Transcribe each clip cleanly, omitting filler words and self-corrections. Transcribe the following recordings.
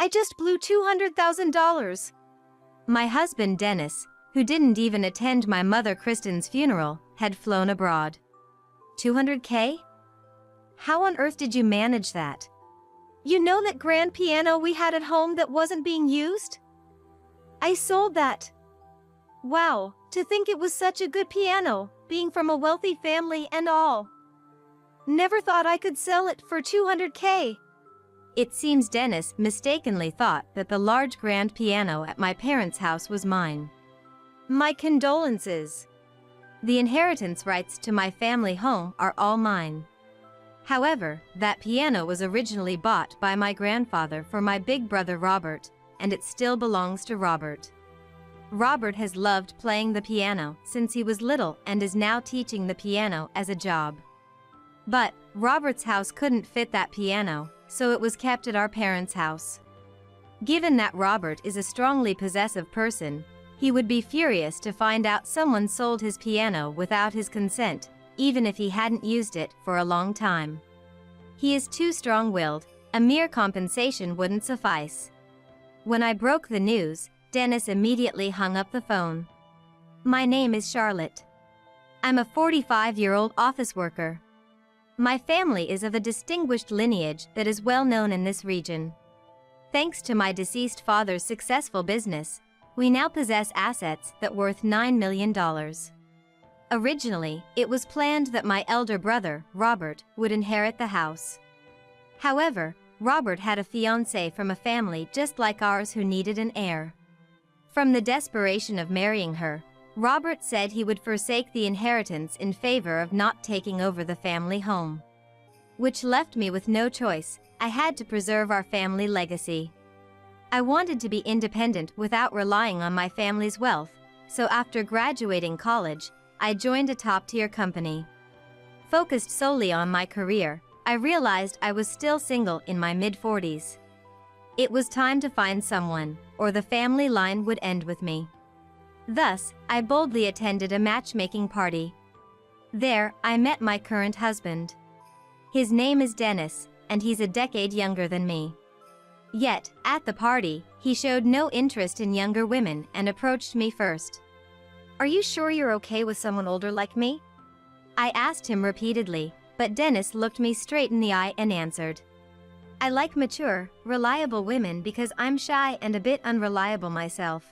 I just blew $200,000. My husband Dennis, who didn't even attend my mother Kristen's funeral, had flown abroad. 200K? How on earth did you manage that? You know that grand piano we had at home that wasn't being used? I sold that. Wow, to think it was such a good piano, being from a wealthy family and all. Never thought I could sell it for 200K. It seems Dennis mistakenly thought that the large grand piano at my parents' house was mine. My condolences. The inheritance rights to my family home are all mine. However, that piano was originally bought by my grandfather for my big brother Robert, and it still belongs to Robert. Robert has loved playing the piano since he was little and is now teaching the piano as a job. But Robert's house couldn't fit that piano, so it was kept at our parents' house. Given that Robert is a strongly possessive person, he would be furious to find out someone sold his piano without his consent, even if he hadn't used it for a long time. He is too strong-willed, a mere compensation wouldn't suffice. When I broke the news, Dennis immediately hung up the phone. My name is Charlotte. I'm a 45-year-old office worker. My family is of a distinguished lineage that is well known in this region. Thanks to my deceased father's successful business, we now possess assets that worth $9 million. Originally, it was planned that my elder brother, Robert, would inherit the house. However, Robert had a fiancée from a family just like ours who needed an heir. From the desperation of marrying her, Robert said he would forsake the inheritance in favor of not taking over the family home. Which left me with no choice. I had to preserve our family legacy. I wanted to be independent without relying on my family's wealth, so after graduating college, I joined a top-tier company. Focused solely on my career, I realized I was still single in my mid-40s. It was time to find someone, or the family line would end with me. Thus, I boldly attended a matchmaking party. There, I met my current husband. His name is Dennis, and he's a decade younger than me. Yet, at the party, he showed no interest in younger women and approached me first. Are you sure you're okay with someone older like me? I asked him repeatedly, but Dennis looked me straight in the eye and answered. I like mature, reliable women because I'm shy and a bit unreliable myself.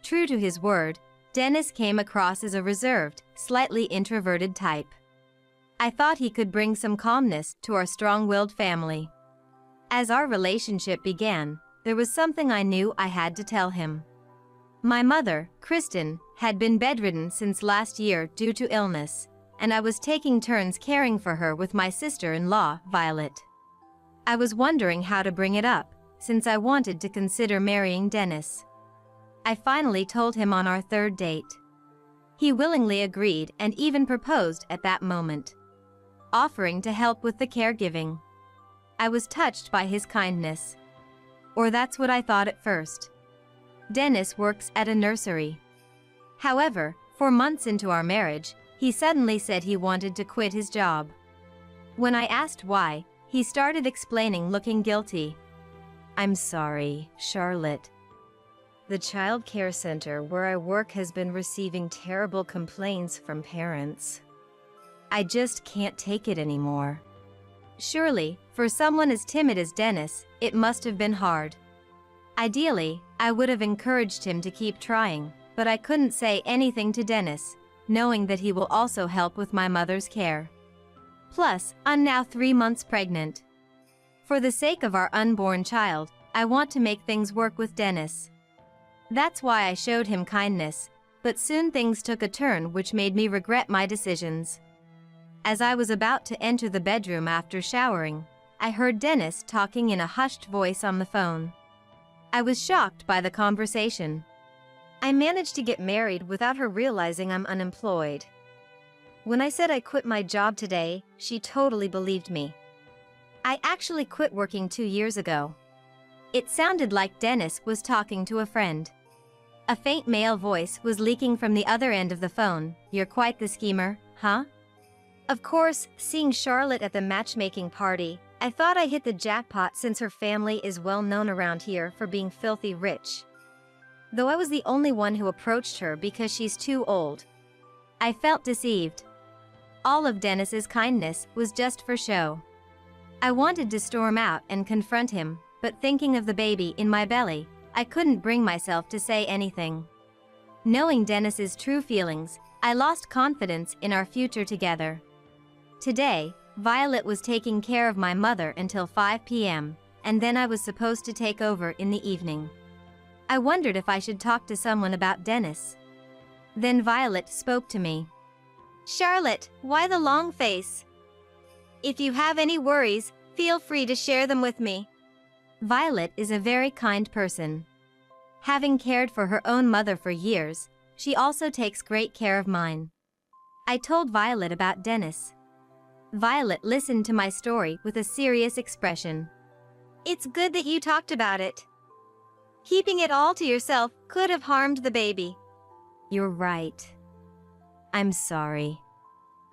True to his word, Dennis came across as a reserved, slightly introverted type. I thought he could bring some calmness to our strong-willed family. As our relationship began, there was something I knew I had to tell him. My mother, Kristen, had been bedridden since last year due to illness, and I was taking turns caring for her with my sister-in-law, Violet. I was wondering how to bring it up, since I wanted to consider marrying Dennis. I finally told him on our third date. He willingly agreed and even proposed at that moment, offering to help with the caregiving. I was touched by his kindness. Or that's what I thought at first. Dennis works at a nursery. However, 4 months into our marriage, he suddenly said he wanted to quit his job. When I asked why, he started explaining, looking guilty. I'm sorry, Charlotte. The child care center where I work has been receiving terrible complaints from parents. I just can't take it anymore. Surely, for someone as timid as Dennis, it must have been hard. Ideally, I would have encouraged him to keep trying, but I couldn't say anything to Dennis, knowing that he will also help with my mother's care. Plus, I'm now 3 months pregnant. For the sake of our unborn child, I want to make things work with Dennis. That's why I showed him kindness, but soon things took a turn which made me regret my decisions. As I was about to enter the bedroom after showering, I heard Dennis talking in a hushed voice on the phone. I was shocked by the conversation. I managed to get married without her realizing I'm unemployed. When I said I quit my job today, she totally believed me. I actually quit working 2 years ago. It sounded like Dennis was talking to a friend. A faint male voice was leaking from the other end of the phone. You're quite the schemer, huh? Of course, seeing Charlotte at the matchmaking party, I thought I hit the jackpot since her family is well known around here for being filthy rich. Though I was the only one who approached her because she's too old. I felt deceived. All of Dennis's kindness was just for show. I wanted to storm out and confront him, but thinking of the baby in my belly, I couldn't bring myself to say anything. Knowing Dennis's true feelings, I lost confidence in our future together. Today, Violet was taking care of my mother until 5 p.m., and then I was supposed to take over in the evening. I wondered if I should talk to someone about Dennis. Then Violet spoke to me. "Charlotte, why the long face? If you have any worries, feel free to share them with me." Violet is a very kind person. Having cared for her own mother for years, she also takes great care of mine. I told Violet about Dennis. Violet listened to my story with a serious expression. "It's good that you talked about it. Keeping it all to yourself could have harmed the baby." "You're right. I'm sorry."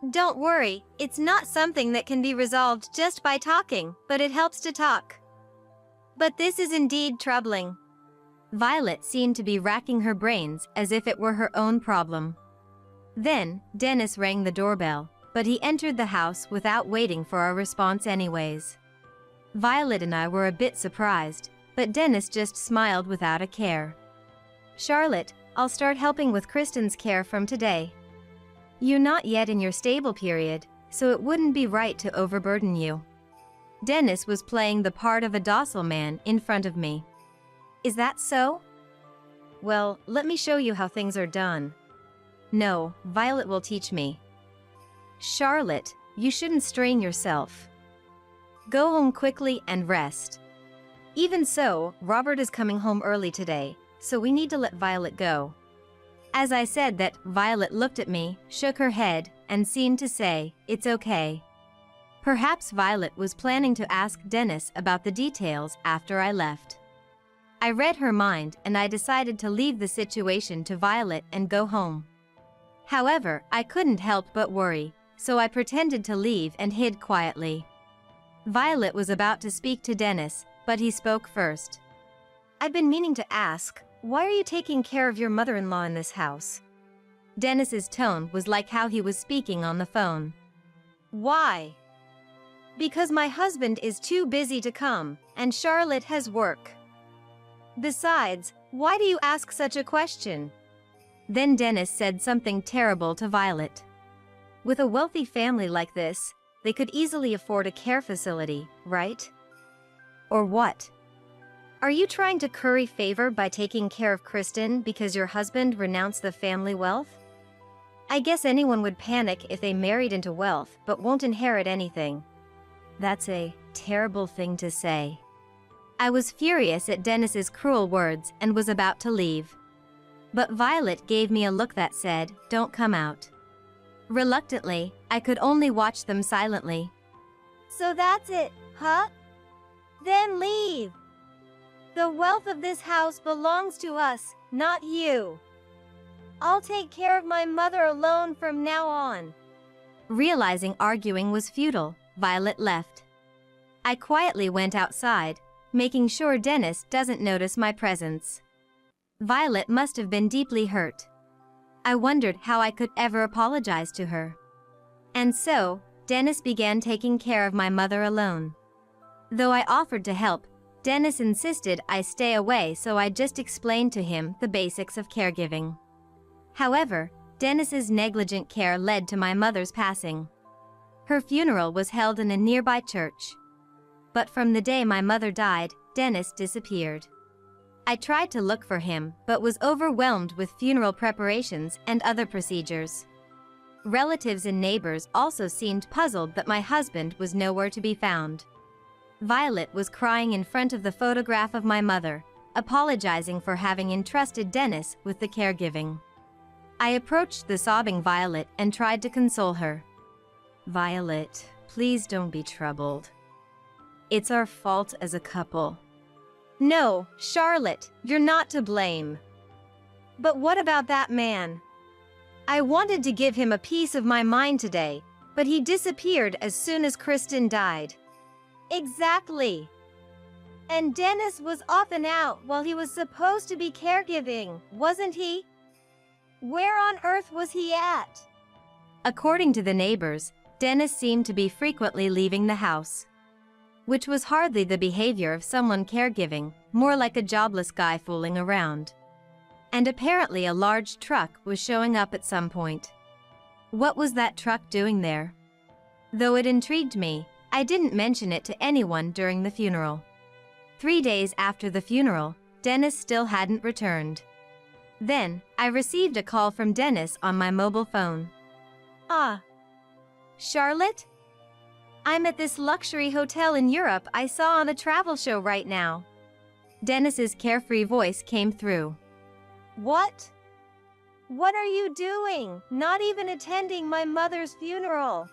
"Don't worry, it's not something that can be resolved just by talking, but it helps to talk. But this is indeed troubling." Violet seemed to be racking her brains as if it were her own problem. Then, Dennis rang the doorbell, but he entered the house without waiting for our response anyways. Violet and I were a bit surprised, but Dennis just smiled without a care. "Charlotte, I'll start helping with Kristen's care from today. You're not yet in your stable period, so it wouldn't be right to overburden you." Dennis was playing the part of a docile man in front of me. "Is that so? Well, let me show you how things are done." "No, Violet will teach me." "Charlotte, you shouldn't strain yourself. Go home quickly and rest. Even so, Robert is coming home early today, so we need to let Violet go." As I said that, Violet looked at me, shook her head, and seemed to say, "It's okay." Perhaps Violet was planning to ask Dennis about the details after I left. I read her mind and I decided to leave the situation to Violet and go home. However, I couldn't help but worry, so I pretended to leave and hid quietly. Violet was about to speak to Dennis, but he spoke first. "I've been meaning to ask, why are you taking care of your mother-in-law in this house?" Dennis's tone was like how he was speaking on the phone. "Why?" "Because my husband is too busy to come, and Charlotte has work. Besides, why do you ask such a question?" Then Dennis said something terrible to Violet. With a wealthy family like this, they could easily afford a care facility, right? Or what? Are you trying to curry favor by taking care of Kristen because your husband renounced the family wealth? I guess anyone would panic if they married into wealth but won't inherit anything. That's a terrible thing to say. I was furious at Dennis's cruel words and was about to leave. But Violet gave me a look that said, "Don't come out." Reluctantly, I could only watch them silently. "So that's it, huh? Then leave. The wealth of this house belongs to us, not you. I'll take care of my mother alone from now on." Realizing arguing was futile, Violet left. I quietly went outside, making sure Dennis doesn't notice my presence. Violet must have been deeply hurt. I wondered how I could ever apologize to her. And so, Dennis began taking care of my mother alone. Though I offered to help, Dennis insisted I stay away, so I just explained to him the basics of caregiving. However, Dennis's negligent care led to my mother's passing. Her funeral was held in a nearby church. But from the day my mother died, Dennis disappeared. I tried to look for him, but was overwhelmed with funeral preparations and other procedures. Relatives and neighbors also seemed puzzled that my husband was nowhere to be found. Violet was crying in front of the photograph of my mother, apologizing for having entrusted Dennis with the caregiving. I approached the sobbing Violet and tried to console her. "Violet, please don't be troubled. It's our fault as a couple." "No, Charlotte, you're not to blame. But what about that man? I wanted to give him a piece of my mind today, but he disappeared as soon as Kristen died. Exactly. And Dennis was often out while he was supposed to be caregiving, wasn't he? Where on earth was he at? According to the neighbors, Dennis seemed to be frequently leaving the house, which was hardly the behavior of someone caregiving, more like a jobless guy fooling around. And apparently a large truck was showing up at some point. What was that truck doing there? Though it intrigued me, I didn't mention it to anyone during the funeral. 3 days after the funeral, Dennis still hadn't returned. Then, I received a call from Dennis on my mobile phone. Ah. Charlotte? I'm at this luxury hotel in Europe I saw on a travel show right now. Dennis's carefree voice came through. What? What are you doing? Not even attending my mother's funeral?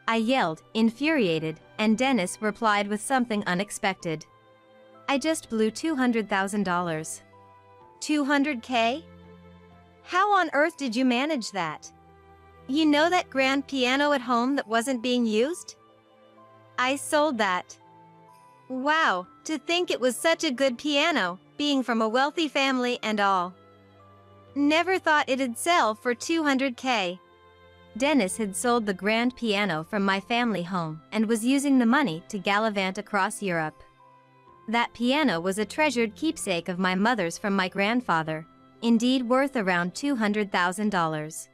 I yelled, infuriated, and Dennis replied with something unexpected. I just blew $200,000. $200K? How on earth did you manage that? You know that grand piano at home that wasn't being used? I sold that. Wow, to think it was such a good piano, being from a wealthy family and all. Never thought it'd sell for $200K. Dennis had sold the grand piano from my family home and was using the money to gallivant across Europe. That piano was a treasured keepsake of my mother's from my grandfather, indeed worth around $200,000.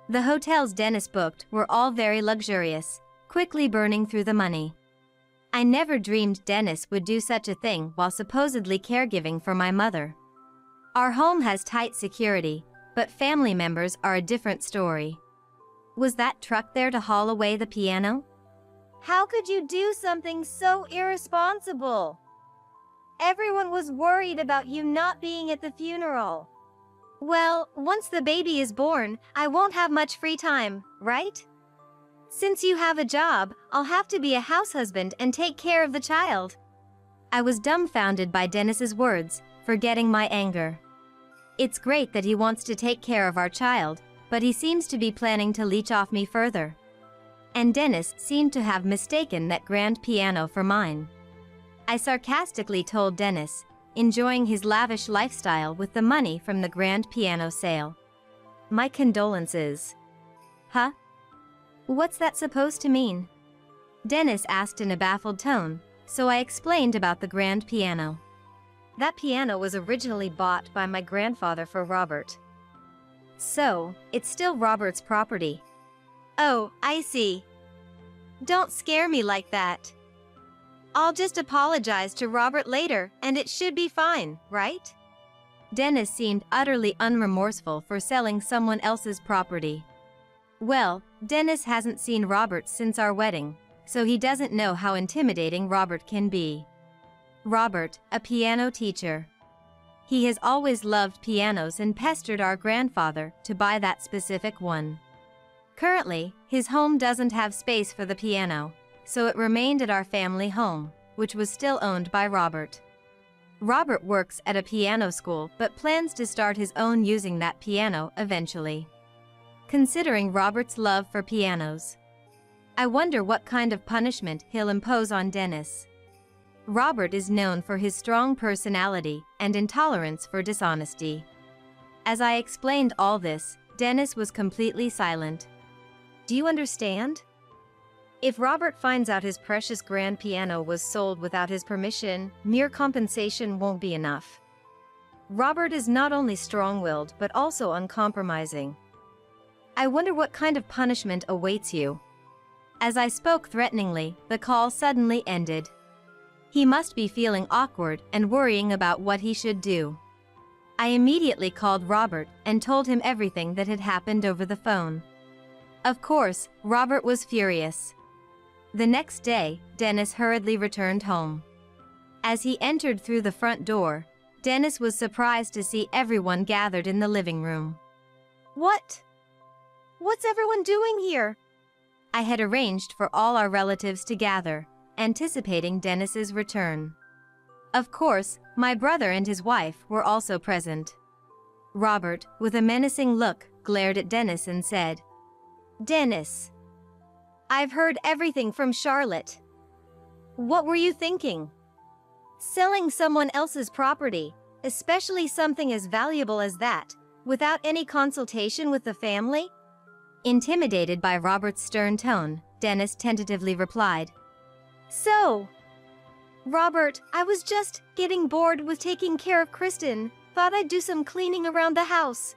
The hotels Dennis booked were all very luxurious, quickly burning through the money. I never dreamed Dennis would do such a thing while supposedly caregiving for my mother. Our home has tight security, but family members are a different story. Was that truck there to haul away the piano? How could you do something so irresponsible? Everyone was worried about you not being at the funeral. Well, once the baby is born, I won't have much free time, right? Since you have a job, I'll have to be a house husband and take care of the child. I was dumbfounded by Dennis's words, forgetting my anger. It's great that he wants to take care of our child, but he seems to be planning to leech off me further. And Dennis seemed to have mistaken that grand piano for mine. I sarcastically told Dennis, enjoying his lavish lifestyle with the money from the grand piano sale. My condolences. Huh? What's that supposed to mean? Dennis asked in a baffled tone, so I explained about the grand piano. That piano was originally bought by my grandfather for Robert. So, it's still Robert's property. Oh, I see. Don't scare me like that. I'll just apologize to Robert later, and it should be fine, right? Dennis seemed utterly unremorseful for selling someone else's property. Well, Dennis hasn't seen Robert since our wedding, so he doesn't know how intimidating Robert can be. Robert, a piano teacher. He has always loved pianos and pestered our grandfather to buy that specific one. Currently, his home doesn't have space for the piano, so it remained at our family home, which was still owned by Robert. Robert works at a piano school but plans to start his own using that piano eventually. Considering Robert's love for pianos, I wonder what kind of punishment he'll impose on Dennis. Robert is known for his strong personality and intolerance for dishonesty. As I explained all this, Dennis was completely silent. Do you understand? If Robert finds out his precious grand piano was sold without his permission, mere compensation won't be enough. Robert is not only strong-willed but also uncompromising. I wonder what kind of punishment awaits you. As I spoke threateningly, the call suddenly ended. He must be feeling awkward and worrying about what he should do. I immediately called Robert and told him everything that had happened over the phone. Of course, Robert was furious. The next day, Dennis hurriedly returned home. As he entered through the front door, Dennis was surprised to see everyone gathered in the living room. What? What's everyone doing here? I had arranged for all our relatives to gather, anticipating Dennis's return. Of course, my brother and his wife were also present. Robert, with a menacing look, glared at Dennis and said, "Dennis, I've heard everything from Charlotte. What were you thinking? Selling someone else's property, especially something as valuable as that, without any consultation with the family? Intimidated by Robert's stern tone, Dennis tentatively replied. So, Robert, I was just getting bored with taking care of Kristen, thought I'd do some cleaning around the house.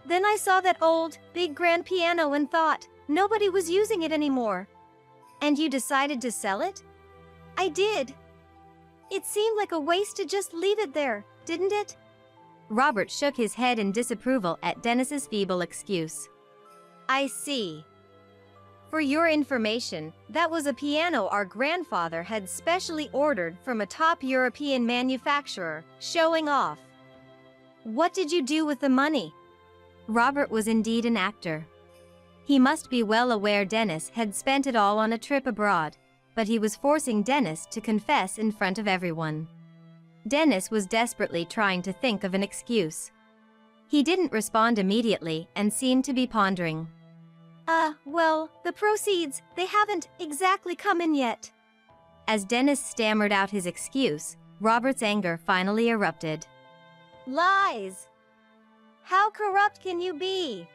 Then I saw that old, big grand piano and thought nobody was using it anymore. And you decided to sell it? I did. It seemed like a waste to just leave it there, didn't it? Robert shook his head in disapproval at Dennis's feeble excuse. I see. For your information, that was a piano our grandfather had specially ordered from a top European manufacturer, showing off. What did you do with the money? Robert was indeed an actor. He must be well aware Dennis had spent it all on a trip abroad, but he was forcing Dennis to confess in front of everyone. Dennis was desperately trying to think of an excuse. He didn't respond immediately and seemed to be pondering. Well, the proceeds, they haven't exactly come in yet. As Dennis stammered out his excuse, Robert's anger finally erupted. Lies! How corrupt can you be?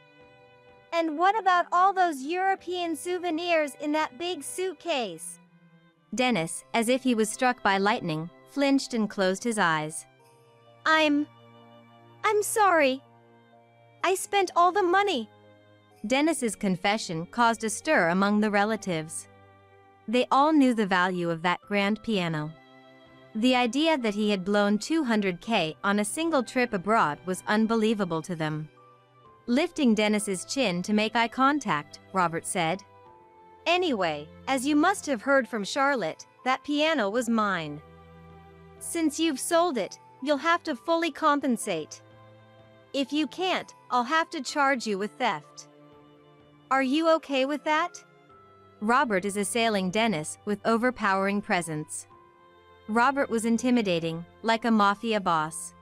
And what about all those European souvenirs in that big suitcase? Dennis, as if he was struck by lightning, flinched and closed his eyes. I'm sorry. I spent all the money. Dennis's confession caused a stir among the relatives. They all knew the value of that grand piano. The idea that he had blown $200K on a single trip abroad was unbelievable to them. Lifting Dennis's chin to make eye contact, Robert said, Anyway, as you must have heard from Charlotte, that piano was mine. Since you've sold it, you'll have to fully compensate. If you can't, I'll have to charge you with theft. Are you okay with that? Robert is assailing Dennis with overpowering presence. Robert was intimidating, like a mafia boss.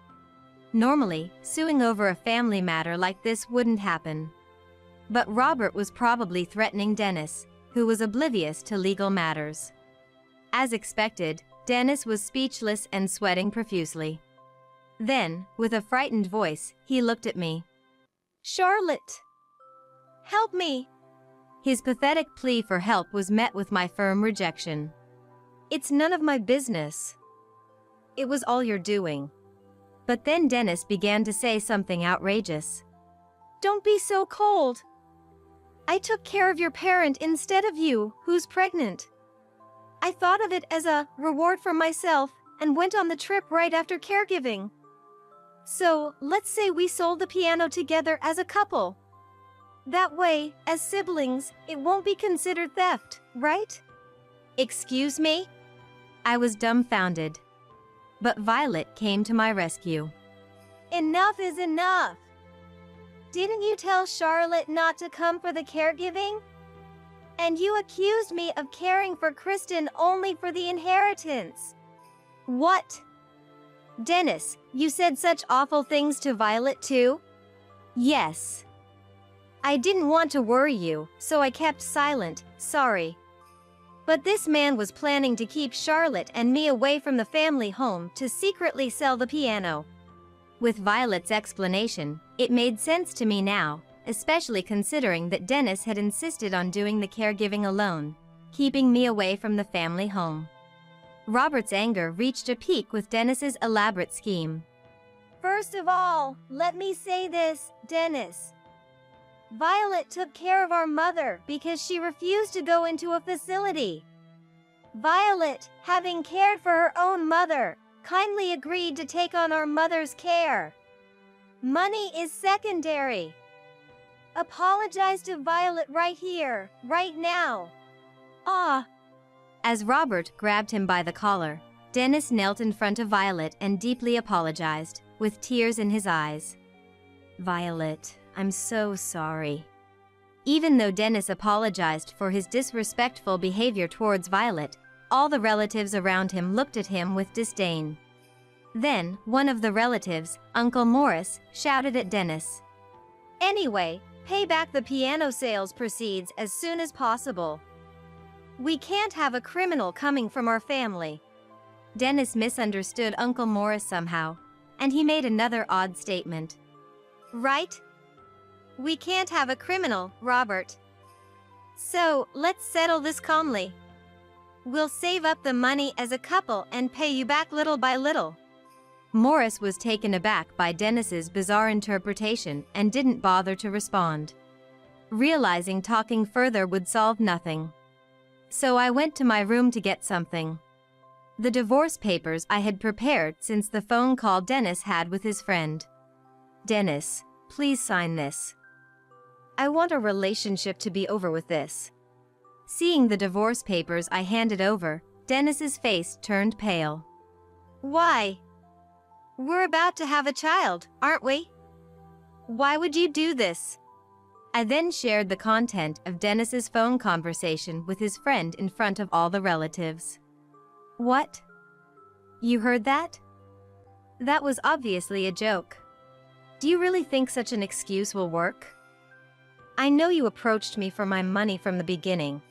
Normally, suing over a family matter like this wouldn't happen. But Robert was probably threatening Dennis, who was oblivious to legal matters. As expected, Dennis was speechless and sweating profusely. Then, with a frightened voice, he looked at me. Charlotte! Help me! His pathetic plea for help was met with my firm rejection. It's none of my business. It was all your doing. But then Dennis began to say something outrageous. Don't be so cold. I took care of your parent instead of you, who's pregnant. I thought of it as a reward for myself and went on the trip right after caregiving. So, let's say we sold the piano together as a couple. That way, as siblings, it won't be considered theft, right? Excuse me? I was dumbfounded. But Violet came to my rescue. Enough is enough! Didn't you tell Charlotte not to come for the caregiving? And you accused me of caring for Kristen only for the inheritance. What? Dennis, you said such awful things to Violet too? Yes. I didn't want to worry you, so I kept silent, sorry. But this man was planning to keep Charlotte and me away from the family home to secretly sell the piano. With Violet's explanation, it made sense to me now, especially considering that Dennis had insisted on doing the caregiving alone, keeping me away from the family home. Robert's anger reached a peak with Dennis's elaborate scheme. First of all, let me say this, Dennis. Violet took care of our mother because she refused to go into a facility. Violet, having cared for her own mother, kindly agreed to take on our mother's care. Money is secondary. Apologize to Violet right here, right now. As Robert grabbed him by the collar, Dennis knelt in front of Violet and deeply apologized, with tears in his eyes. Violet, I'm so sorry. Even though Dennis apologized for his disrespectful behavior towards Violet, all the relatives around him looked at him with disdain. Then, one of the relatives, Uncle Morris, shouted at Dennis. Anyway, pay back the piano sales proceeds as soon as possible. We can't have a criminal coming from our family. Dennis misunderstood Uncle Morris somehow, and he made another odd statement. Right? We can't have a criminal, Robert. So, let's settle this calmly. We'll save up the money as a couple and pay you back little by little. Morris was taken aback by Dennis's bizarre interpretation and didn't bother to respond, realizing talking further would solve nothing. So I went to my room to get something. The divorce papers I had prepared since the phone call Dennis had with his friend. Dennis, please sign this. I want a relationship to be over with this. Seeing the divorce papers I handed over, Dennis's face turned pale. Why? We're about to have a child, aren't we? Why would you do this? I then shared the content of Dennis's phone conversation with his friend in front of all the relatives. What? You heard that? That was obviously a joke. Do you really think such an excuse will work? I know you approached me for my money from the beginning.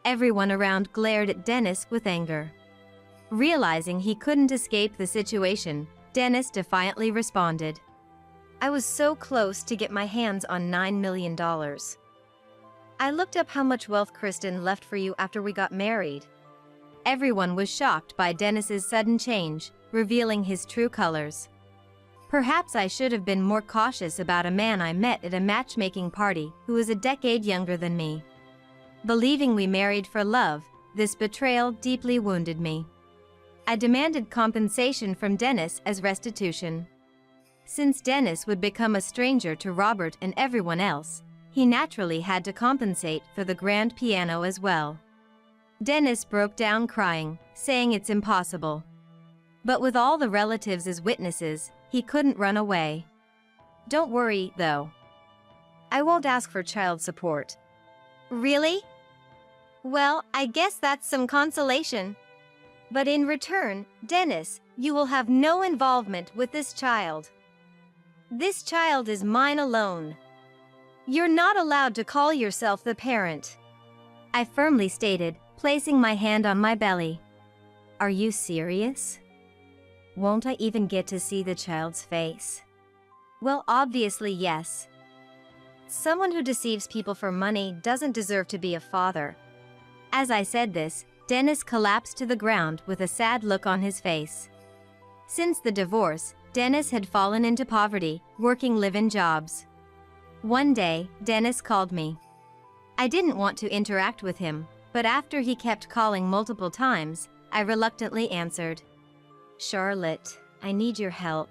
Everyone around glared at Dennis with anger. Realizing he couldn't escape the situation, Dennis defiantly responded. I was so close to get my hands on $9 million. I looked up how much wealth Kristen left for you after we got married. Everyone was shocked by Dennis's sudden change, revealing his true colors. Perhaps I should have been more cautious about a man I met at a matchmaking party who was a decade younger than me. Believing we married for love, this betrayal deeply wounded me. I demanded compensation from Dennis as restitution. Since Dennis would become a stranger to Robert and everyone else, he naturally had to compensate for the grand piano as well. Dennis broke down crying, saying it's impossible. But with all the relatives as witnesses, he couldn't run away. Don't worry, though. I won't ask for child support. Really? Well, I guess that's some consolation. But in return, Dennis, you will have no involvement with this child. This child is mine alone. You're not allowed to call yourself the parent. I firmly stated, placing my hand on my belly. Are you serious? Won't I even get to see the child's face? Well, obviously yes. Someone who deceives people for money doesn't deserve to be a father. As I said this, Dennis collapsed to the ground with a sad look on his face. Since the divorce, Dennis had fallen into poverty, working live-in jobs. One day, Dennis called me. I didn't want to interact with him, but after he kept calling multiple times, I reluctantly answered. Charlotte, I need your help.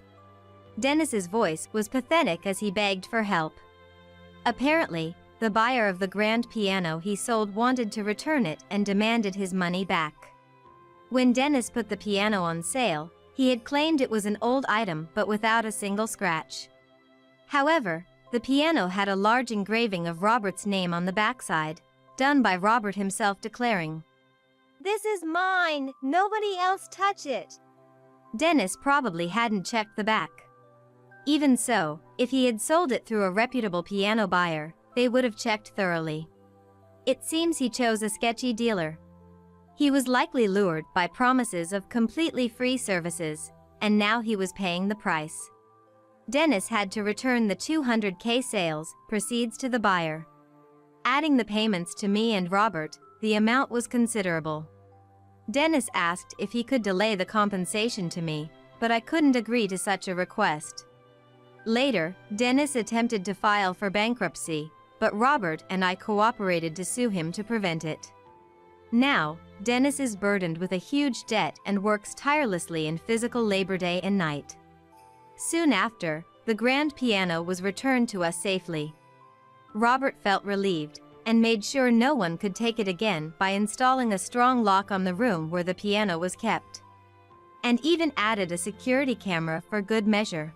Dennis's voice was pathetic as he begged for help. Apparently, the buyer of the grand piano he sold wanted to return it and demanded his money back. When Dennis put the piano on sale, he had claimed it was an old item but without a single scratch. However, the piano had a large engraving of Robert's name on the backside, done by Robert himself declaring, "This is mine, nobody else touch it." Dennis probably hadn't checked the back. Even so, if he had sold it through a reputable piano buyer, they would have checked thoroughly. It seems he chose a sketchy dealer. He was likely lured by promises of completely free services, and now he was paying the price. Dennis had to return the $200K sales proceeds to the buyer. Adding the payments to me and Robert, the amount was considerable. Dennis asked if he could delay the compensation to me, but I couldn't agree to such a request. Later, Dennis attempted to file for bankruptcy, but Robert and I cooperated to sue him to prevent it. Now, Dennis is burdened with a huge debt and works tirelessly in physical labor day and night. Soon after, the grand piano was returned to us safely. Robert felt relieved and made sure no one could take it again by installing a strong lock on the room where the piano was kept, and even added a security camera for good measure.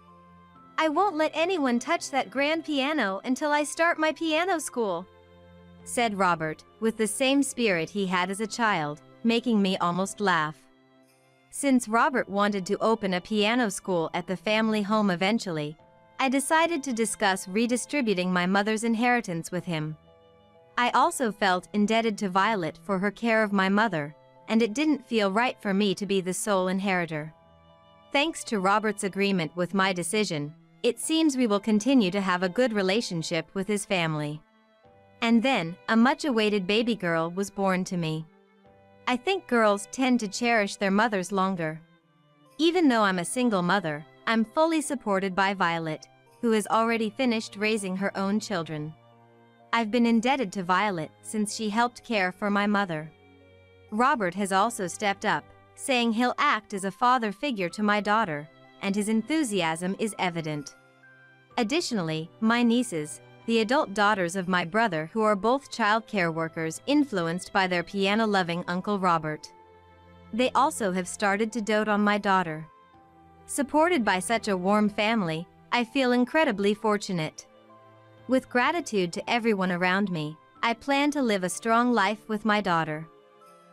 I won't let anyone touch that grand piano until I start my piano school, said Robert, with the same spirit he had as a child, making me almost laugh. Since Robert wanted to open a piano school at the family home eventually, I decided to discuss redistributing my mother's inheritance with him. I also felt indebted to Violet for her care of my mother, and it didn't feel right for me to be the sole inheritor. Thanks to Robert's agreement with my decision, it seems we will continue to have a good relationship with his family. And then, a much-awaited baby girl was born to me. I think girls tend to cherish their mothers longer. Even though I'm a single mother, I'm fully supported by Violet, who has already finished raising her own children. I've been indebted to Violet since she helped care for my mother. Robert has also stepped up, saying he'll act as a father figure to my daughter, and his enthusiasm is evident. Additionally, my nieces, the adult daughters of my brother who are both childcare workers influenced by their piano-loving Uncle Robert. They also have started to dote on my daughter. Supported by such a warm family, I feel incredibly fortunate. With gratitude to everyone around me, I plan to live a strong life with my daughter.